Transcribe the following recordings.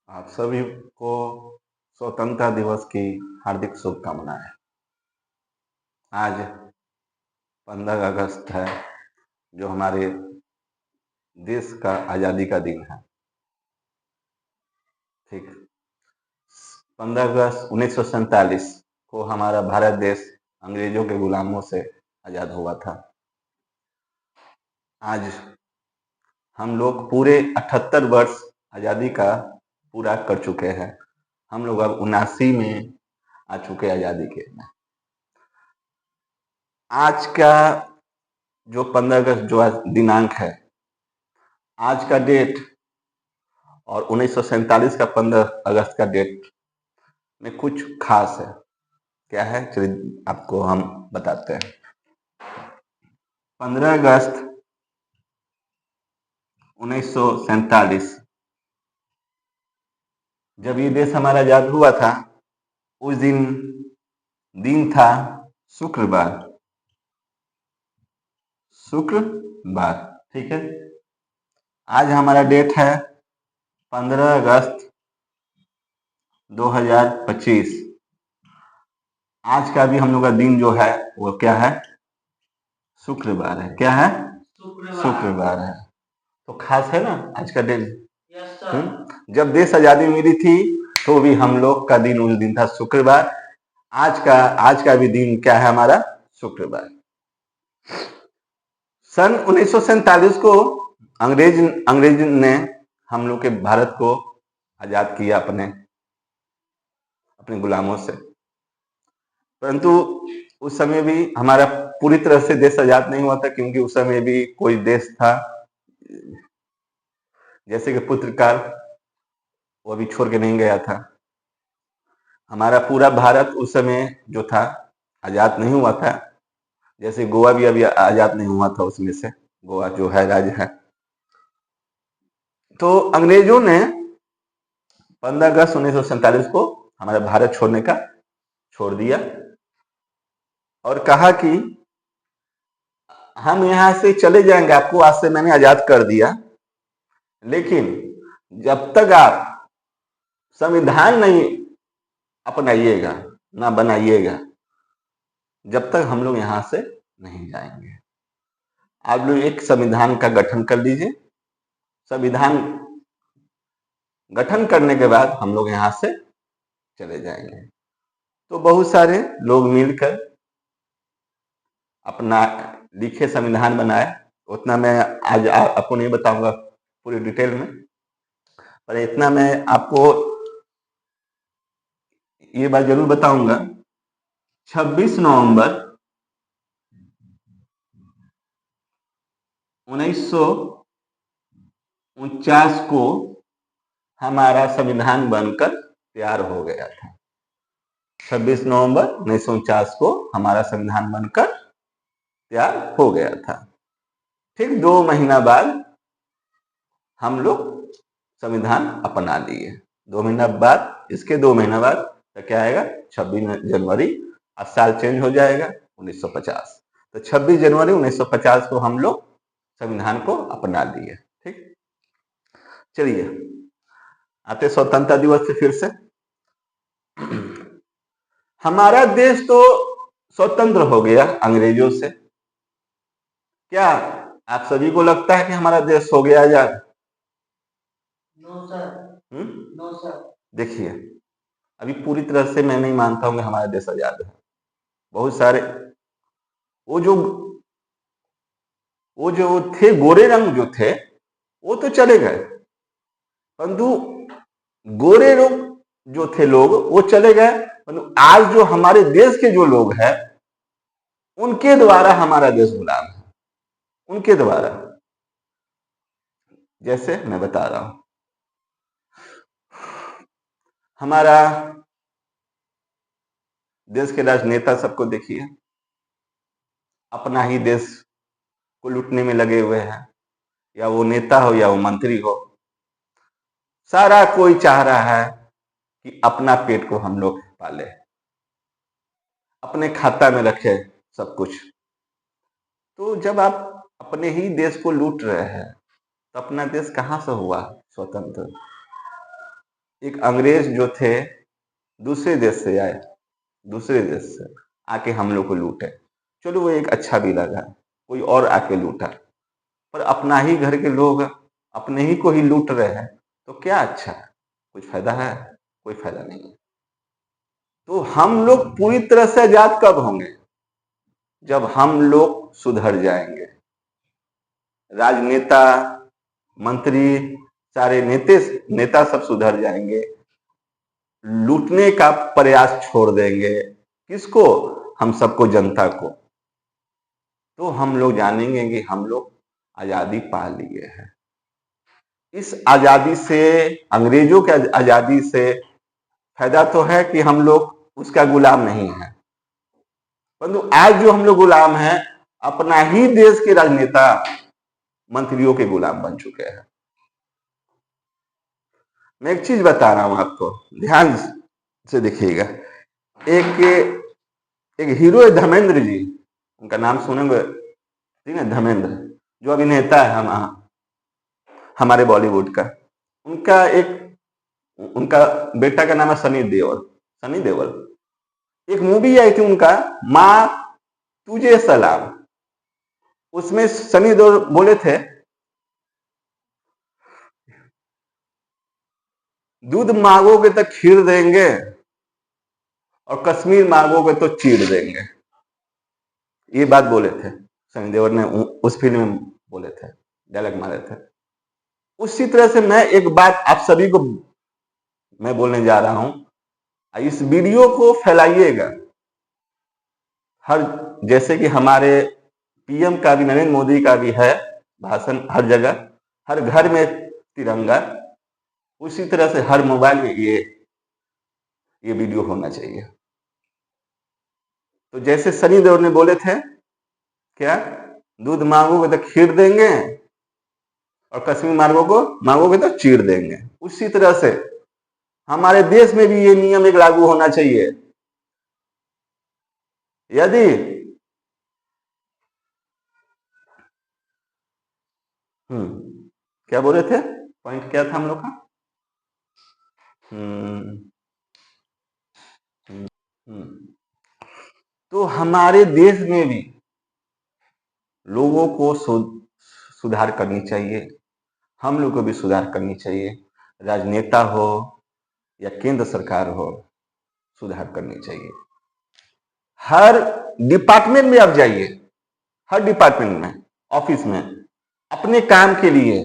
आप सभी को स्वतंत्रता दिवस की हार्दिक शुभकामनाएं। आज 15 अगस्त है, जो हमारे देश का आज़ादी का दिन है। ठीक, 15 अगस्त 1947 को हमारा भारत देश अंग्रेजों के गुलामों से आज़ाद हुआ था। आज हम लोग पूरे 78 वर्ष आज़ादी का पूरा कर चुके हैं। हम लोग अब 79 में आ चुके आज़ादी के में। आज का जो 15 अगस्त जो आज दिनांक है, आज का डेट और 1947 का 15 अगस्त का डेट में कुछ खास है। क्या है, चलिए आपको हम बताते हैं। 15 अगस्त 1947 जब ये देश हमारा आजाद हुआ था, उस दिन था शुक्रवार। शुक्रवार, ठीक है। आज हमारा डेट है 15 अगस्त 2025। आज का भी हम लोग का दिन जो है वो क्या है, शुक्रवार है। क्या है, शुक्रवार है। तो खास है ना आज का दिन। जब देश आजादी मिली थी तो भी हम लोग का दिन उस दिन था शुक्रवार। आज का भी दिन क्या है हमारा, शुक्रवार। सन 1947 को अंग्रेज ने हम लोग के भारत को आजाद किया अपने गुलामों से। परंतु उस समय भी हमारा पूरी तरह से देश आजाद नहीं हुआ था, क्योंकि उस समय भी कोई देश था जैसे कि पुर्तगाल, वो अभी छोड़ के नहीं गया था। हमारा पूरा भारत उस समय जो था आजाद नहीं हुआ था। जैसे गोवा भी अभी आजाद नहीं हुआ था, उसमें से गोवा जो है राज्य है। तो अंग्रेजों ने 15 अगस्त 1947 को हमारा भारत छोड़ दिया और कहा कि हम यहाँ से चले जाएंगे, आपको आज से मैंने आजाद कर दिया, लेकिन जब तक आप संविधान नहीं अपनाइएगा, ना बनाइएगा, जब तक हम लोग यहाँ से नहीं जाएंगे। आप लोग एक संविधान का गठन कर लीजिए। संविधान गठन करने के बाद हम लोग यहाँ से चले जाएंगे। तो बहुत सारे लोग मिलकर अपना लिखे संविधान बनाए। उतना मैं आज आपको नहीं बताऊंगा पूरी डिटेल में, पर इतना मैं आपको ये बात जरूर बताऊंगा। 26 नवंबर 1949 को हमारा संविधान बनकर तैयार हो गया था। 26 नवंबर 1949 को हमारा संविधान बनकर तैयार हो गया था। फिर 2 महीना बाद हम लोग संविधान अपना लिए। 2 महीना बाद, इसके 2 महीना बाद तो क्या आएगा, 26 जनवरी। आज साल चेंज हो जाएगा 1950। तो 26 जनवरी 1950 को हम लोग संविधान को अपना लिए। ठीक, चलिए आते स्वतंत्रता दिवस से फिर से। हमारा देश तो स्वतंत्र हो गया अंग्रेजों से। क्या आप सभी को लगता है कि हमारा देश हो गया आजाद? No sir. No sir. देखिए, अभी पूरी तरह से मैं नहीं मानता हूं कि हमारा देश आजाद है। बहुत सारे वो जो थे गोरे रंग जो थे, वो तो चले गए, परंतु गोरे लोग जो थे लोग वो चले गए। परंतु आज जो हमारे देश के जो लोग हैं, उनके द्वारा हमारा देश गुलाम है, उनके द्वारा। जैसे मैं बता रहा हूं, हमारा देश के राजनेता सबको देखिए, अपना ही देश को लूटने में लगे हुए हैं। या वो नेता हो या वो मंत्री हो, सारा कोई चाह रहा है कि अपना पेट को हम लोग पाले, अपने खाता में रखे सब कुछ। तो जब आप अपने ही देश को लूट रहे हैं, तो अपना देश कहां से हुआ स्वतंत्र? एक अंग्रेज जो थे दूसरे देश से आए, दूसरे देश से आके हम लोग को लूटे। चलो वो एक अच्छा भी लगा, कोई और आके लूटा, पर अपना ही घर के लोग अपने ही को ही लूट रहे हैं तो क्या अच्छा है? कुछ फायदा है? कोई फायदा नहीं है। तो हम लोग पूरी तरह से आजाद कब होंगे? जब हम लोग सुधर जाएंगे। राजनेता, मंत्री, सारे नेता सब सुधर जाएंगे, लूटने का प्रयास छोड़ देंगे। किसको? हम सबको, जनता को। तो हम लोग जानेंगे कि हम लोग आजादी पा लिए हैं। इस आजादी से, अंग्रेजों के आजादी से फायदा तो है कि हम लोग उसका गुलाम नहीं है, परंतु आज जो हम लोग गुलाम हैं, अपना ही देश के राजनेता मंत्रियों के गुलाम बन चुके हैं। मैं एक चीज बता रहा हूं आपको, ध्यान से देखिएगा। एक एक हीरो है धर्मेंद्र जी, उनका नाम सुनेंगे, ठीक है? धर्मेंद्र जो अभिनेता है हमारे बॉलीवुड का। उनका बेटा का नाम है सनी देओल। एक मूवी आई थी उनका, माँ तुझे सलाम। उसमें सनी देओल बोले थे, दूध मांगोगे तो खीर देंगे और कश्मीर मांगोगे तो चीर देंगे। ये बात बोले थे सनी देओल ने, उस फिल्म में बोले थे, डायलॉग मारे थे। उसी तरह से मैं एक बात आप सभी को मैं बोलने जा रहा हूं, इस वीडियो को फैलाइएगा। हर, जैसे कि हमारे पीएम का भी, नरेंद्र मोदी का भी है भाषण हर जगह, हर घर में तिरंगा, उसी तरह से हर मोबाइल में ये वीडियो होना चाहिए। तो जैसे सनी देओल ने बोले थे, क्या? दूध मांगोगे तो खीर देंगे और कश्मीर मांगोगे तो चीर देंगे। उसी तरह से हमारे देश में भी ये नियम एक लागू होना चाहिए। यदि क्या बोले थे? पॉइंट क्या था हम लोग का? तो हमारे देश में भी लोगों को सुधार करनी चाहिए, हम लोग को भी सुधार करनी चाहिए। राजनेता हो या केंद्र सरकार हो, सुधार करनी चाहिए। हर डिपार्टमेंट में आप जाइए, हर डिपार्टमेंट में, ऑफिस में, अपने काम के लिए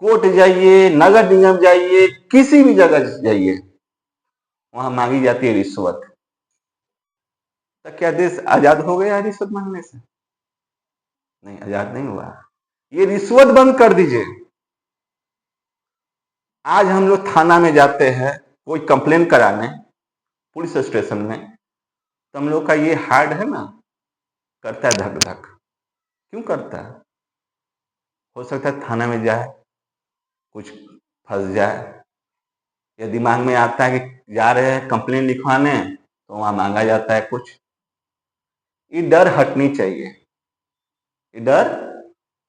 कोर्ट जाइए, नगर निगम जाइए, किसी भी जगह जाइए, वहां मांगी जाती है रिश्वत। तो क्या देश आजाद हो गया रिश्वत मांगने से? नहीं, आजाद नहीं हुआ। ये रिश्वत बंद कर दीजिए। आज हम लोग थाना में जाते हैं कोई कंप्लेन कराने, पुलिस स्टेशन में, तो हम लोग का ये हार्ट है ना, करता है धक धक। क्यों करता है? हो सकता है थाना में जाए, कुछ फंस जाए, या दिमाग में आता है कि जा रहे हैं कंप्लेन लिखवाने तो वहां मांगा जाता है कुछ। ये डर हटनी चाहिए, ये डर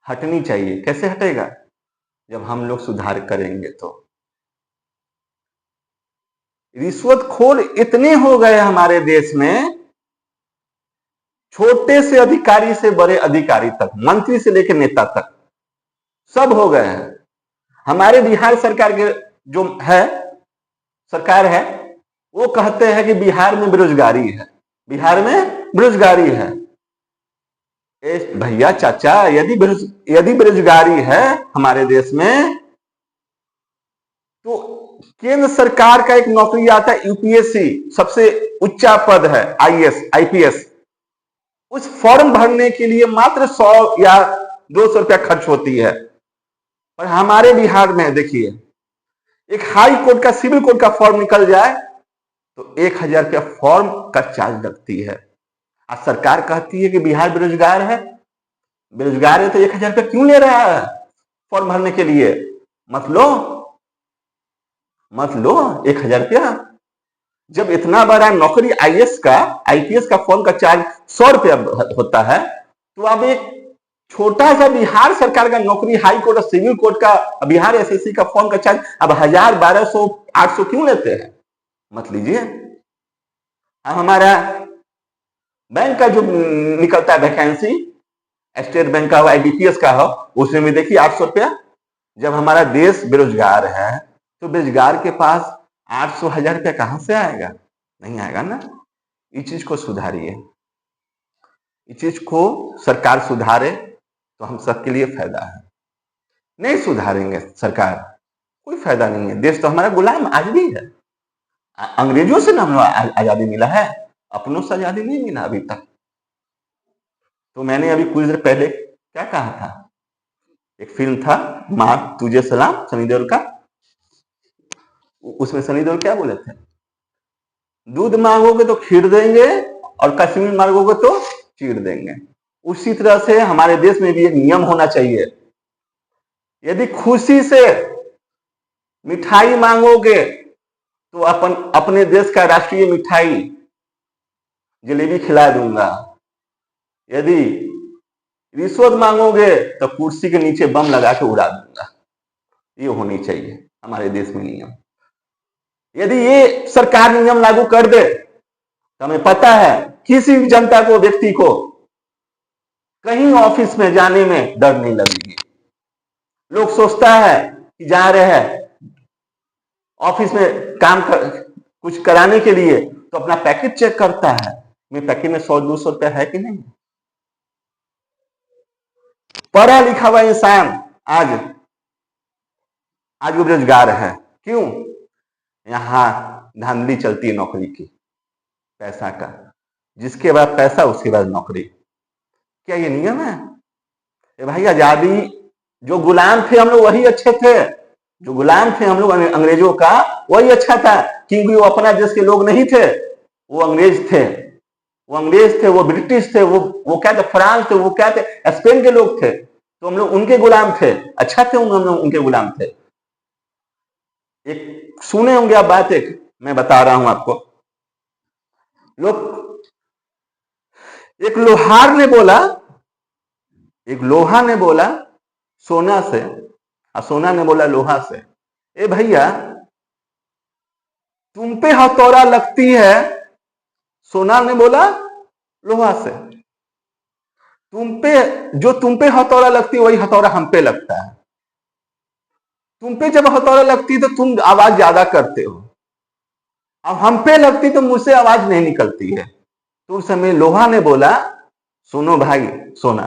हटनी चाहिए। कैसे हटेगा? जब हम लोग सुधार करेंगे। तो रिश्वतखोर इतने हो गए हमारे देश में, छोटे से अधिकारी से बड़े अधिकारी तक, मंत्री से लेकर नेता तक, सब हो गए हैं। हमारे बिहार सरकार के जो है, सरकार है, वो कहते हैं कि बिहार में बेरोजगारी है, बिहार में बेरोजगारी है। भैया चाचा, यदि बेरोजगारी है हमारे देश में, तो केंद्र सरकार का एक नौकरी आता है यूपीएससी, सबसे ऊंचा पद है, आईएएस आईपीएस। उस फॉर्म भरने के लिए मात्र 100 या 200 रुपया खर्च होती है। और हमारे बिहार में देखिए, एक हाई कोर्ट का, सिविल कोर्ट का फॉर्म निकल जाए तो 1000 रुपया फॉर्म का चार्ज लगती है। आज सरकार कहती है कि बिहार बेरोजगार है, तो 1000 रुपया क्यों ले रहा है फॉर्म भरने के लिए? मत लो 1000 रुपया। जब इतना बड़ा नौकरी आईएएस का, आईपीएस का फॉर्म का चार्ज 100 रुपया होता है, तो अब एक छोटा सा बिहार सरकार का नौकरी, हाई कोर्ट और सिविल कोर्ट का, बिहार एसएससी का फॉर्म का चार्ज अब 1000, 1200, 800 क्यों लेते हैं? मत लीजिए। अब हमारा बैंक का जो निकलता है वैकेंसी, स्टेट बैंक का हो, आईबीपीएस का हो, उसमें भी देखिए 800 रुपया। जब हमारा देश बेरोजगार है तो बेरोजगार के पास 800, 1000 रुपया कहां से आएगा? नहीं आएगा ना। इस चीज को सुधारिए, इस चीज को सरकार सुधारे तो हम सबके लिए फायदा है। नहीं सुधारेंगे सरकार, कोई फायदा नहीं है। देश तो हमारा गुलाम आज भी है। अंग्रेजों से ना हमें आजादी मिला है, अपनों से आजादी नहीं मिला अभी तक। तो मैंने अभी कुछ देर पहले क्या कहा था, एक फिल्म था माँ तुझे सलाम, सनी देओल का। उसमें सनी देओल क्या बोले थे? दूध मांगोगे तो खीर देंगे और कश्मीर मांगोगे तो चीर देंगे। उसी तरह से हमारे देश में भी एक नियम होना चाहिए। यदि खुशी से मिठाई मांगोगे तो अपने देश का राष्ट्रीय मिठाई जलेबी खिला दूंगा। यदि रिश्वत मांगोगे तो कुर्सी के नीचे बम लगा के उड़ा दूंगा। ये होनी चाहिए हमारे देश में नियम। यदि ये सरकार नियम लागू कर दे तो हमें पता है किसी भी जनता को, व्यक्ति को कहीं ऑफिस में जाने में डर नहीं लगेगी। लोग सोचता है कि जा रहे हैं ऑफिस में कुछ कराने के लिए तो अपना पैकेट चेक करता है, मेरे पैकेट में 100-200 रुपया है कि नहीं। पढ़ा लिखा हुआ इंसान आज वो बेरोजगार है। क्यों? यहाँ धांधली चलती है नौकरी की, पैसा का। जिसके बाद पैसा उसके बाद नौकरी। क्या ये नियम है? भाई आजादी, जो गुलाम थे हम लोग वही अच्छे थे। जो गुलाम थे हम लोग अंग्रेजों का, वही अच्छा था। क्योंकि वो अपना देश के लोग नहीं थे, वो अंग्रेज थे। वो ब्रिटिश थे, वो क्या थे, फ्रांस थे, वो क्या थे, स्पेन के लोग थे। तो हम लोग उनके गुलाम थे, अच्छा थे, हम लोग उनके गुलाम थे। एक सुने होंगे आप बात, एक मैं बता रहा हूं आपको। एक लोहा ने बोला सोना से, और सोना ने बोला लोहा से, ए भैया तुम पे हथौड़ा लगती है। सोना ने बोला लोहा से, तुम पे हथौड़ा लगती है वही हथौड़ा हम पे लगता है। तुम पे जब हथौड़ा लगती है तो तुम आवाज ज्यादा करते हो, अब हम पे लगती तो मुझसे आवाज नहीं निकलती है। तो उस समय लोहा ने बोला सुनो भाई सोना,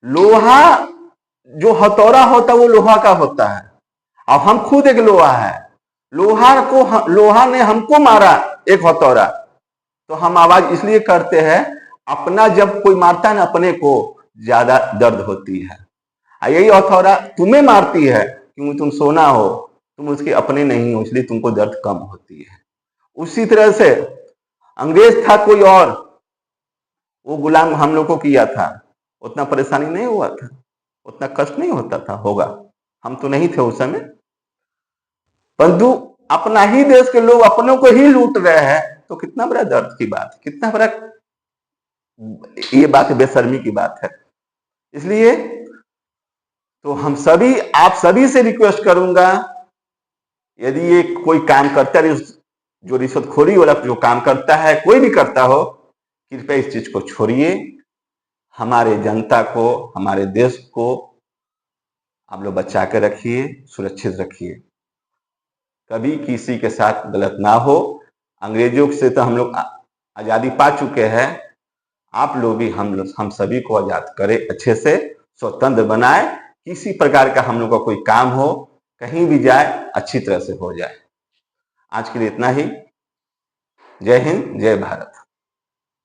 लोहा जो हथौड़ा होता है वो लोहा का होता है, अब हम खुद एक लोहा है। लोहा ने हमको मारा एक हथौड़ा, तो हम आवाज इसलिए करते हैं, अपना जब कोई मारता है ना अपने को ज्यादा दर्द होती है। यही हथौड़ा तुम्हें मारती है क्योंकि तुम सोना हो, तुम उसके अपने नहीं हो, इसलिए तुमको दर्द कम होती है। उसी तरह से अंग्रेज था कोई और, वो गुलाम हम लोग को किया था, उतना परेशानी नहीं हुआ था, उतना कष्ट नहीं होता था, होगा, हम तो नहीं थे उस समय। परंतु अपना ही देश के लोग अपनों को ही लूट रहे हैं, तो कितना बड़ा दर्द की बात, कितना बड़ा ये बात बेशर्मी की बात है। इसलिए तो आप सभी से रिक्वेस्ट करूंगा, यदि ये कोई काम करता है, जो रिश्वतखोरी वाला जो काम करता है, कोई भी करता हो, कृपया इस चीज को छोड़िए। हमारे जनता को, हमारे देश को आप लोग बचा के रखिए, सुरक्षित रखिए, कभी किसी के साथ गलत ना हो। अंग्रेजों से तो हम लोग आजादी पा चुके हैं, आप लोग भी हम सभी को आजाद करें, अच्छे से स्वतंत्र बनाए। किसी प्रकार का हम लोग का कोई काम हो, कहीं भी जाए, अच्छी तरह से हो जाए। आज के लिए इतना ही। जय हिंद, जय भारत।